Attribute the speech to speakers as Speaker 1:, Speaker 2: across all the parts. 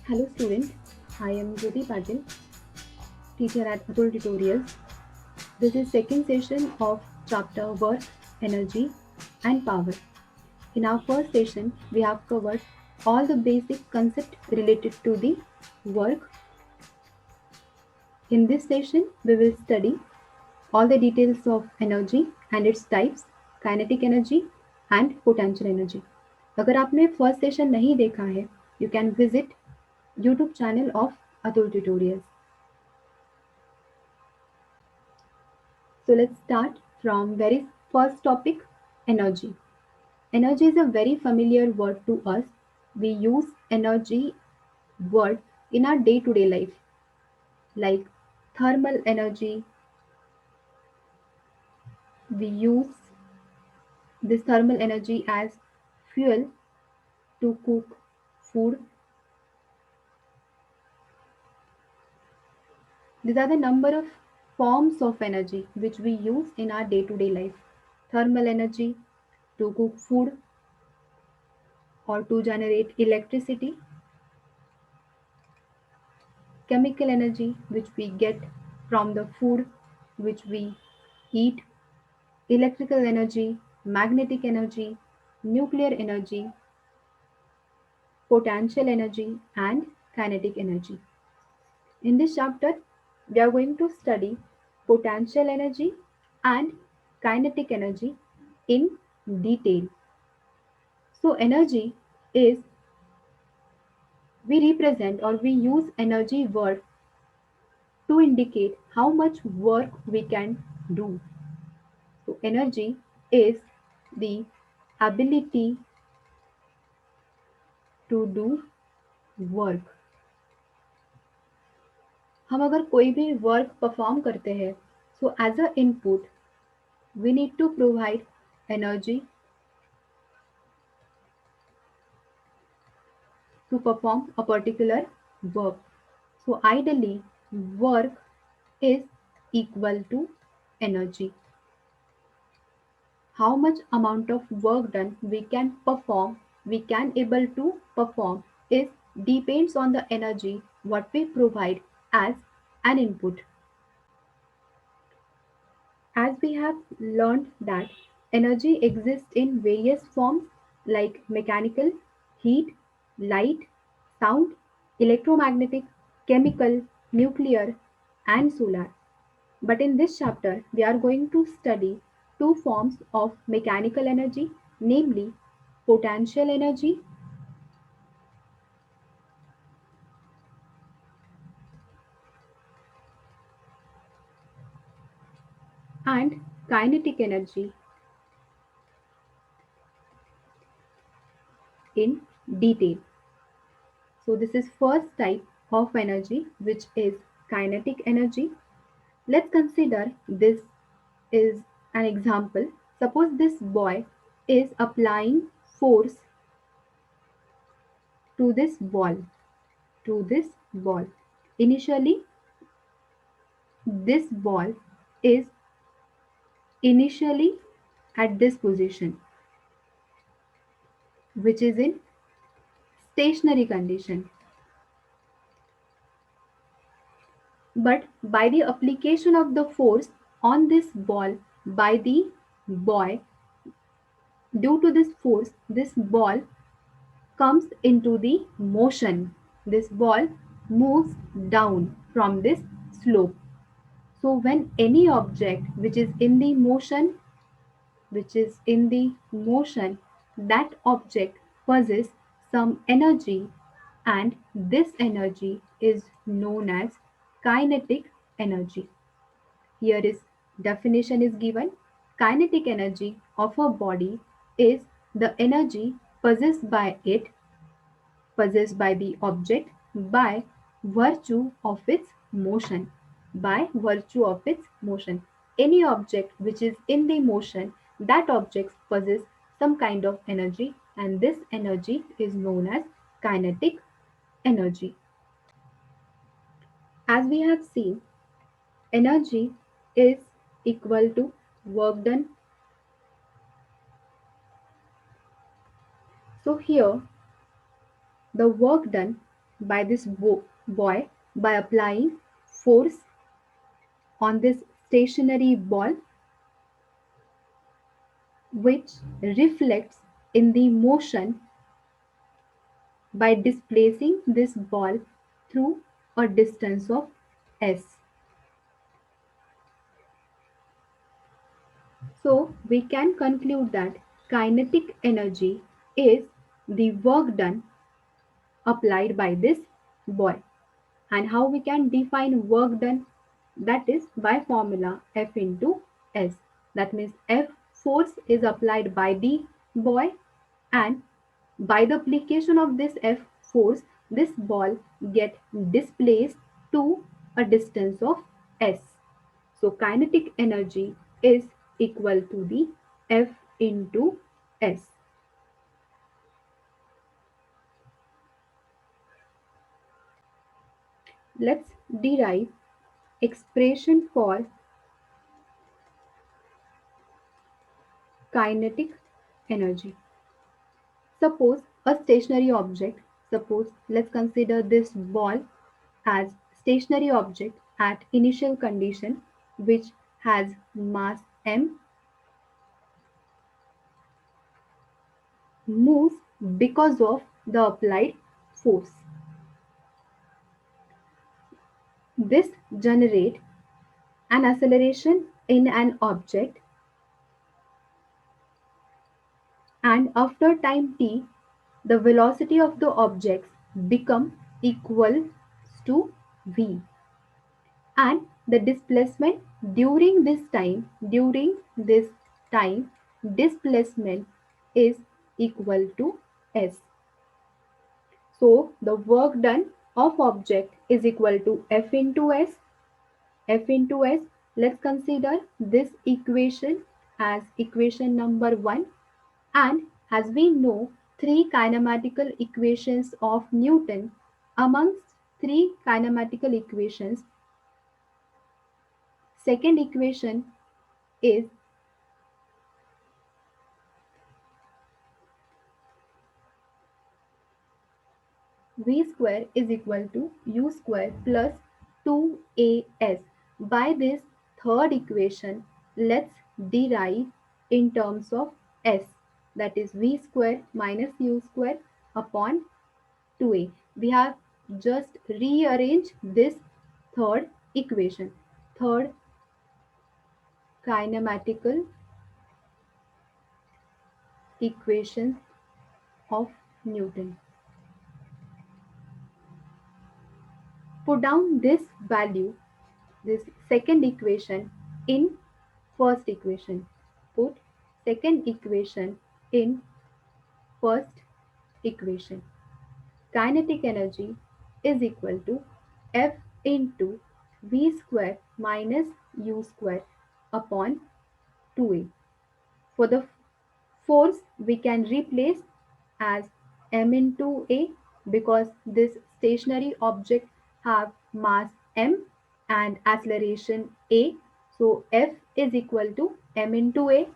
Speaker 1: Hello student, I am Jyoti Patil, teacher at Atul Tutorials. This is second session of chapter Work, Energy and Power. In our first session, we have covered all the basic concepts related to the work. In this session, we will study all the details of energy and its types, kinetic energy and potential energy. अगर आपने first session नहीं देखा है, you can visit YouTube channel of Atul Tutorials. So let's start from very first topic, energy. Energy is a very familiar word to us. We use energy word in our day-to-day life, like thermal energy. We use this thermal energy as fuel to cook food. These are the number of forms of energy which we use in our day-to-day life. Thermal energy to cook food or to generate electricity, chemical energy which we get from the food which we eat, electrical energy, magnetic energy, nuclear energy, potential energy, and kinetic energy. In this chapter, we are going to study potential energy and kinetic energy in detail. So, energy is we represent or we use energy word to indicate how much work we can do. So energy is the ability to do work. हम अगर कोई भी work perform करते हैं, so as a input we need to provide energy to perform a particular work. So ideally work is equal to energy. How much amount of work done we can able to perform is depends on the energy what we provide as an input. As we have learned that energy exists in various forms like mechanical, heat, light, sound, electromagnetic, chemical, nuclear, and solar. But in this chapter, we are going to study two forms of mechanical energy, namely potential energy and kinetic energy in detail. So this is first type of energy which is kinetic energy. Let's consider this is an example. Suppose this boy is applying force to this ball, to this ball. Initially, this ball is initially at this position, which is in stationary condition. But by the application of the force on this ball by the boy, due to this force, this ball comes into the motion. This ball moves down from this slope. So when any object which is in the motion, that object possesses some energy, and this energy is known as kinetic energy. Here is definition is given. Kinetic energy of a body is the energy possessed by the object by virtue of its motion. By virtue of its motion. Any object which is in the motion, that object possesses some kind of energy, and this energy is known as kinetic energy. As we have seen, energy is equal to work done. So here the work done by this boy by applying force on this stationary ball, which reflects in the motion by displacing this ball through a distance of s. So we can conclude that kinetic energy is the work done applied by this boy. And how we can define work done? That is by formula F into S. That means F force is applied by the boy, and by the application of this F force, this ball get displaced to a distance of S. So kinetic energy is equal to the F into S. Let's derive expression for kinetic energy. Suppose a stationary object, suppose let's consider this ball as stationary object at initial condition, which has mass m, moves because of the applied force. This generates an acceleration in an object, and after time t, the velocity of the objects become equal to v, and the displacement during this time displacement is equal to s. So the work done of object is equal to F into S. F into S. Let's consider this equation as equation number 1, and as we know, three kinematical equations of Newton. Amongst three kinematical equations, second equation is v square is equal to u square plus 2as. By this third equation, let's derive in terms of s, that is v square minus u square upon 2a. We have just rearranged this third equation, third kinematical equation of Newton. Put down this value, this second equation in first equation. Put second equation in first equation. Kinetic energy is equal to F into v square minus u square upon 2a. For the force, we can replace as m into a, because this stationary object have mass m and acceleration a. So F is equal to m into a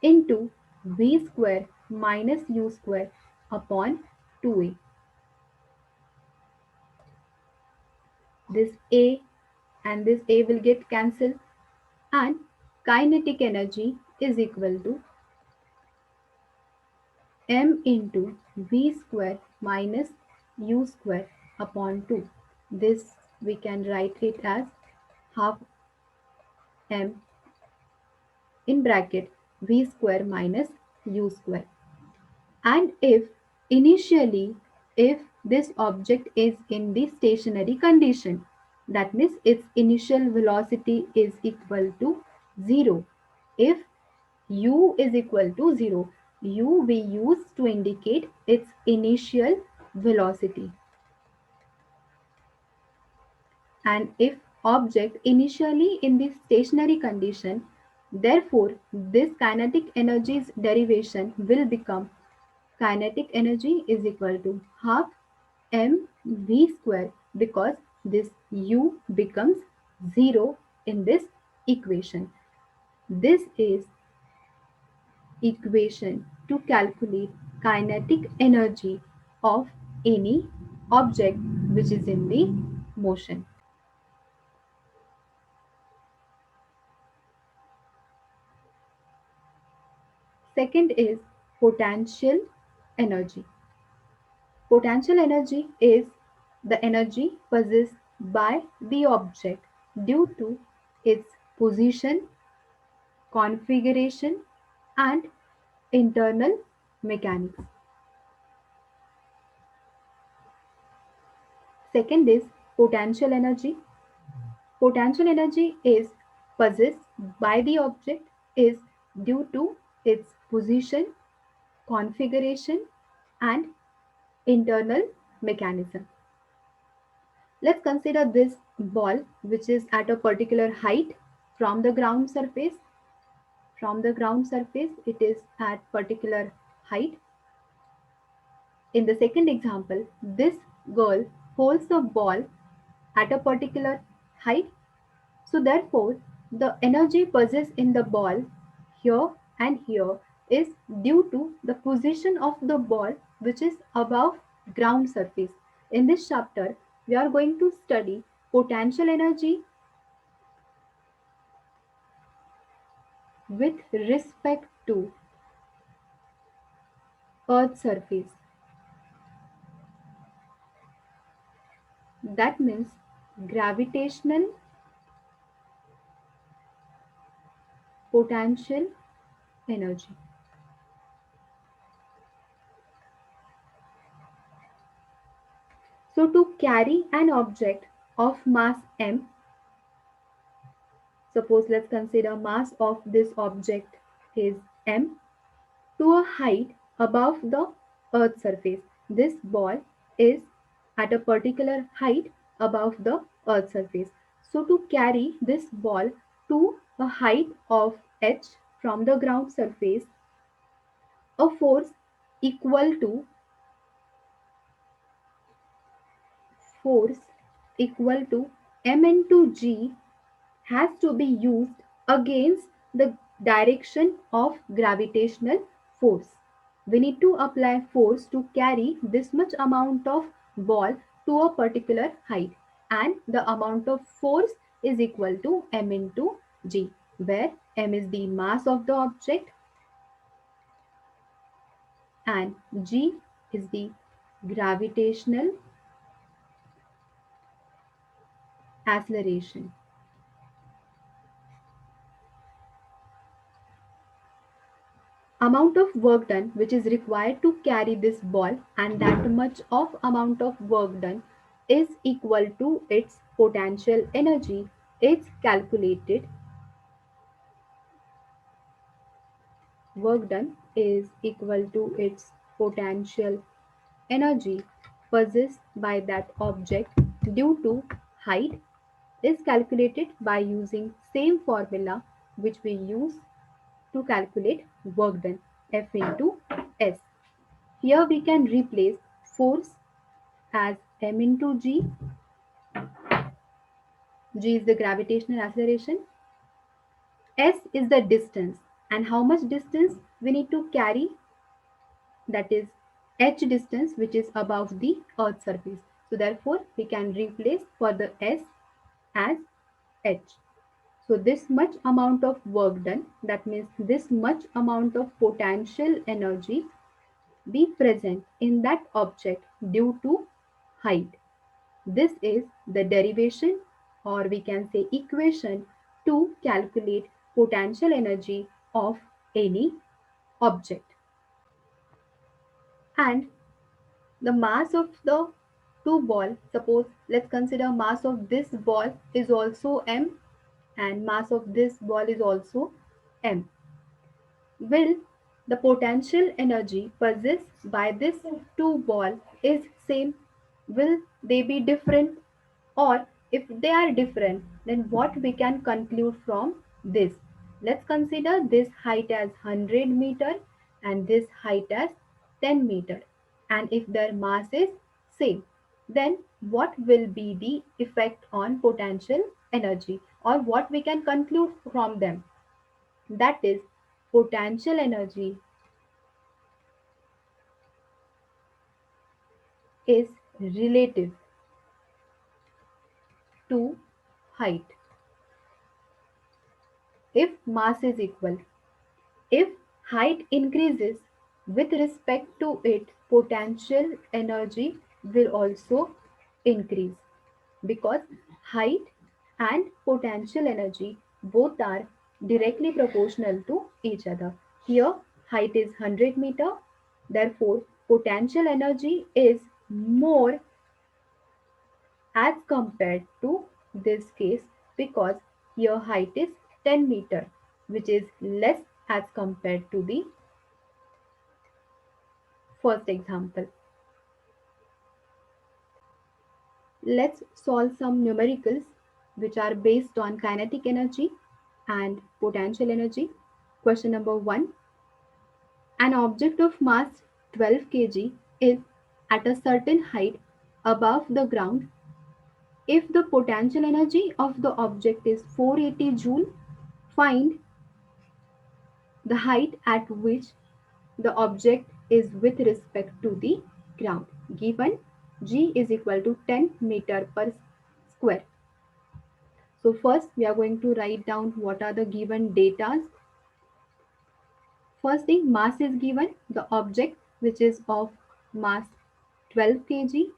Speaker 1: into v square minus u square upon 2a. This a and this a will get cancelled, and kinetic energy is equal to m into v square minus u square upon 2. This we can write it as half m in bracket v square minus u square. And if initially, if this object is in the stationary condition, that means its initial velocity is equal to 0. If u is equal to 0, u we use to indicate its initial velocity. And if object initially in the stationary condition, therefore this kinetic energy's derivation will become kinetic energy is equal to half mv square, because this u becomes 0 in this equation. This is equation to calculate kinetic energy of any object which is in the motion. Second is potential energy. Potential energy is the energy possessed by the object due to its position, configuration, and internal mechanics. Second is potential energy. Potential energy is possessed by the object is due to its position, configuration, and internal mechanism. Let's consider this ball which is at a particular height from the ground surface. From the ground surface, it is at particular height. In the second example, this girl holds the ball at a particular height. So therefore, the energy possessed in the ball here and here is due to the position of the ball which is above ground surface. In this chapter, we are going to study potential energy with respect to Earth surface. That means gravitational potential energy. So to carry an object of mass m, suppose let's consider mass of this object is m, to a height above the earth surface. This ball is at a particular height above the earth surface. So to carry this ball to a height of h from the ground surface, a force equal to force equal to m into g has to be used against the direction of gravitational force. We need to apply force to carry this much amount of ball to a particular height, and the amount of force is equal to m into g, where m is the mass of the object and g is the gravitational acceleration. Amount of work done which is required to carry this ball, and that much of amount of work done is equal to its potential energy. It's calculated. Work done is equal to its potential energy possessed by that object due to height, is calculated by using same formula which we use to calculate work done, F into S. Here we can replace force as m into g. G is the gravitational acceleration. S is the distance, and how much distance we need to carry, that is h distance which is above the earth surface. So therefore we can replace for the S as h. So this much amount of work done, that means this much amount of potential energy be present in that object due to height. This is the derivation, or we can say equation, to calculate potential energy of any object. And the mass of the two ball, suppose let's consider mass of this ball is also m and mass of this ball is also m. Will the potential energy possessed by this two ball is same? Will they be different? Or if they are different, then what we can conclude from this? Let's consider this height as 100 meter and this height as 10 meter. And if their mass is same, then what will be the effect on potential energy, or what we can conclude from them? That is, potential energy is relative to height. If mass is equal, if height increases with respect to it, potential energy will also increase, because height and potential energy both are directly proportional to each other. Here, height is 100 meter, therefore, potential energy is more as compared to this case, because here height is 10 meter, which is less as compared to the first example. Let's solve some numericals which are based on kinetic energy and potential energy. Question number 1. An object of mass 12 kg is at a certain height above the ground. If the potential energy of the object is 480 joule, find the height at which the object is with respect to the ground. Given G is equal to 10 meter per square. So first we are going to write down what are the given datas. First thing, mass is given, the object which is of mass 12 kg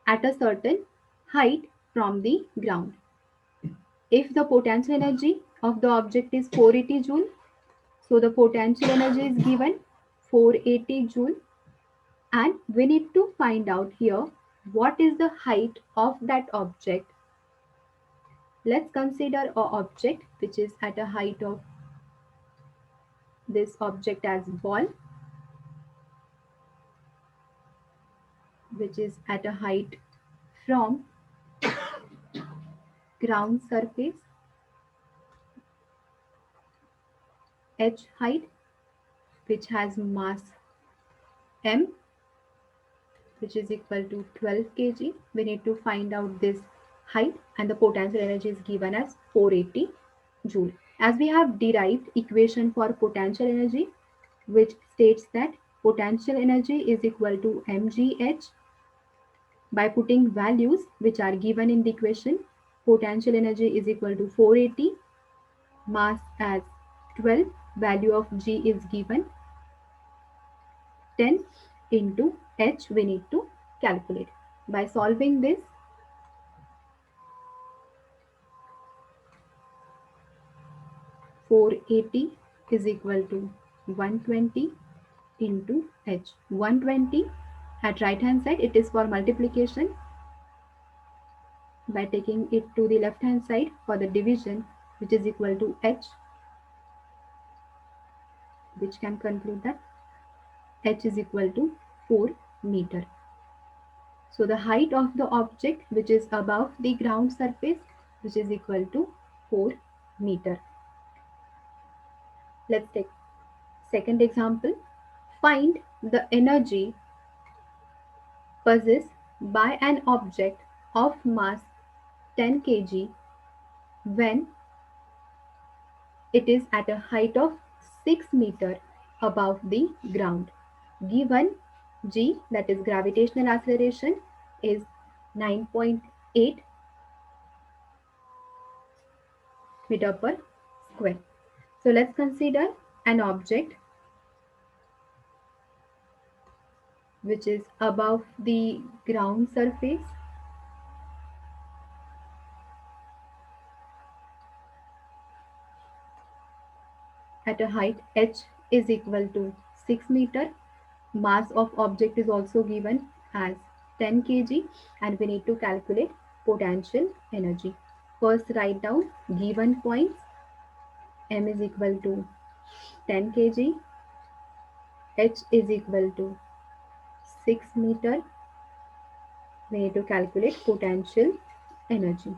Speaker 1: at a certain height from the ground. If the potential energy of the object is 480 joule, so the potential energy is given 480 joule, and we need to find out here what is the height of that object. Let's consider a object which is at a height of this object as ball, which is at a height from ground surface, h height, which has mass m, which is equal to 12 kg. We need to find out this height, and the potential energy is given as 480 joule. As we have derived equation for potential energy, which states that potential energy is equal to mgh. By putting values which are given in the equation, potential energy is equal to 480, mass as 12, value of G is given 10 into H we need to calculate. By solving this, 480 is equal to 120 into H. 120 at right hand side, it is for multiplication. By taking it to the left hand side for the division, which is equal to H, which can conclude that H is equal to 4 meter. So the height of the object which is above the ground surface, which is equal to 4 meter. Let's take second example. Find the energy possessed by an object of mass 10 kg when it is at a height of 6 meter above the ground. Given G, that is gravitational acceleration, is 9.8 meter per square. So let's consider an object which is above the ground surface at a height h is equal to 6 meter. Mass of object is also given as 10 kg, and we need to calculate potential energy. First write down given points. M is equal to 10 kg, H is equal to 6 meter. We need to calculate potential energy.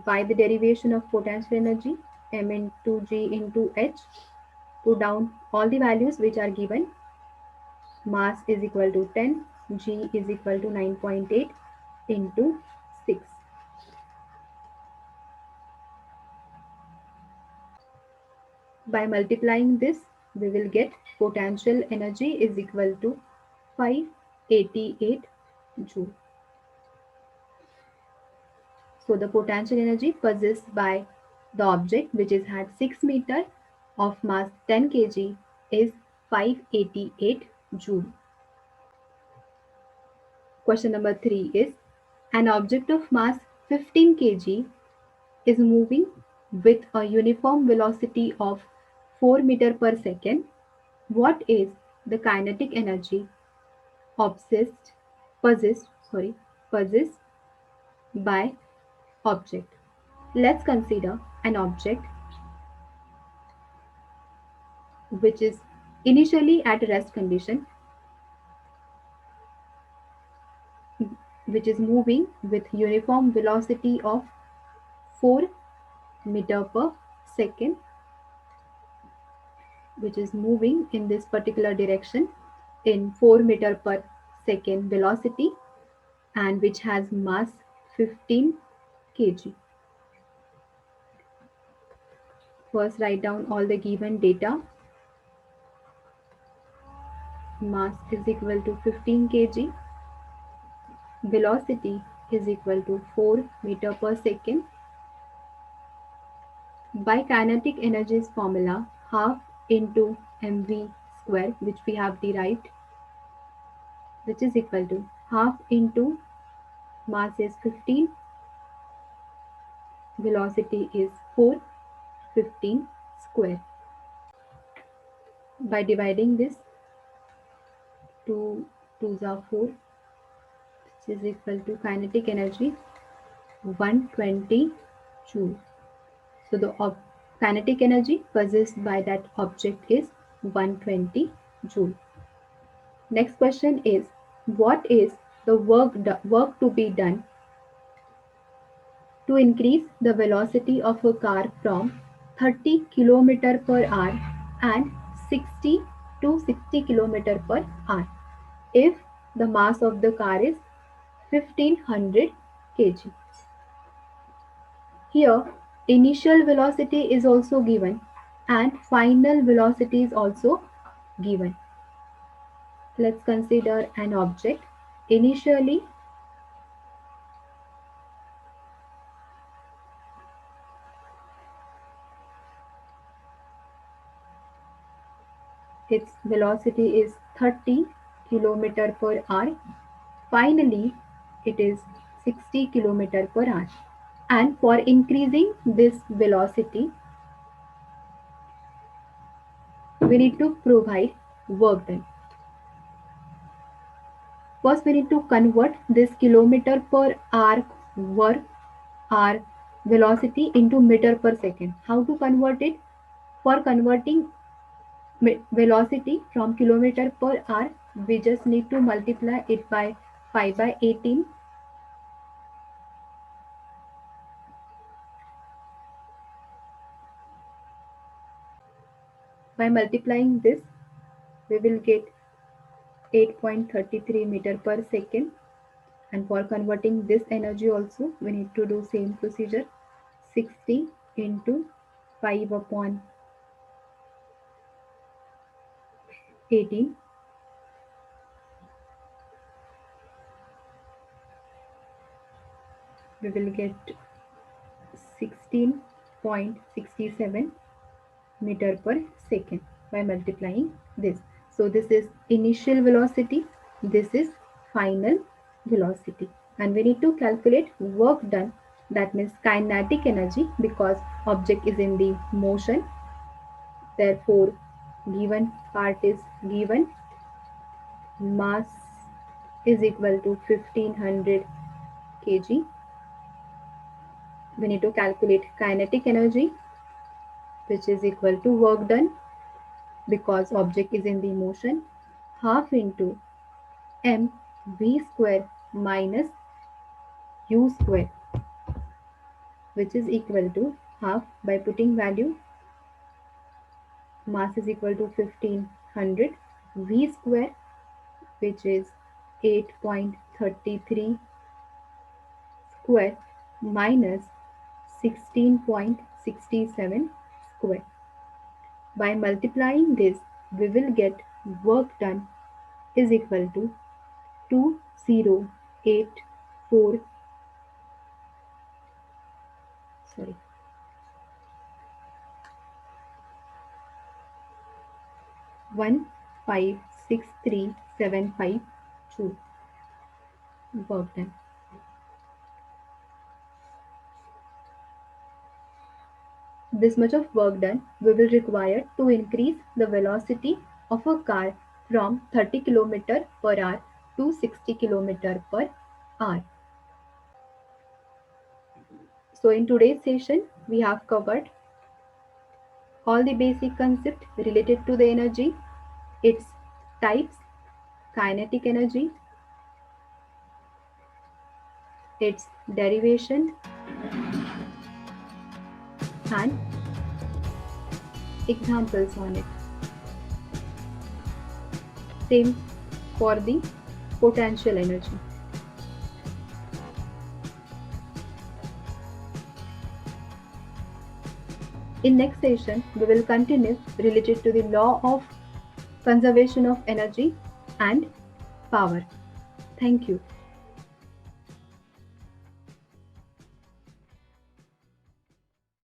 Speaker 1: By the derivation of potential energy, M into G into H, put down all the values which are given. Mass is equal to 10, G is equal to 9.8 into 6. By multiplying this, we will get potential energy is equal to 5 88 joule. So the potential energy possessed by the object which is at 6 meter of mass 10 kg is 588 joule. Question number 3 is an object of mass 15 kg is moving with a uniform velocity of 4 meter per second. What is the kinetic energy obsessed possessed sorry possessed by object? Let's consider an object which is initially at rest condition, which is moving with uniform velocity of 4 meter per second, which is moving in this particular direction in 4 meter per second velocity and which has mass 15 kg. First write down all the given data. Mass is equal to 15 kg, velocity is equal to 4 meter per second. By kinetic energy's formula, half into mv square, which we have derived, which is equal to half into mass is 15, velocity is 4, 15 square. By dividing this, 2 2s are 4, which is equal to kinetic energy 120 joule. So the kinetic energy possessed by that object is 120 joule. Next question is, what is the work to be done to increase the velocity of a car from 30 km per hour and 60 to 60 km per hour if the mass of the car is 1500 kg? Here, initial velocity is also given and final velocity is also given. Let's consider an object. Initially, its velocity is 30 km per hour. Finally, it is 60 km per hour. And for increasing this velocity, we need to provide work done. First, we need to convert this kilometer per hour work our velocity into meter per second. How to convert it? For converting velocity from kilometer per hour, we just need to multiply it by 5 by 18. By multiplying this, we will get 8.33 meter per second. And for converting this energy also, we need to do same procedure. 60 into 5 upon 18. We will get 16.67 meter per second by multiplying this. So this is initial velocity, this is final velocity, and we need to calculate work done, that means kinetic energy, because object is in the motion. Therefore, given part is given, mass is equal to 1500 kg. We need to calculate kinetic energy, which is equal to work done, because object is in the motion, half into m v square minus u square, which is equal to half. By putting value, mass is equal to 1500, v square, which is 8.33 square minus 16.67 square. By multiplying this, we will get work done is equal to 2084 sorry 1563752 work done. This much of work done we will require to increase the velocity of a car from 30 km per hour to 60 km per hour. So in today's session, we have covered all the basic concepts related to the energy, its types, kinetic energy, its derivation, and examples on it. Same for the potential energy. In next session, we will continue related to the law of conservation of energy and power. Thank you.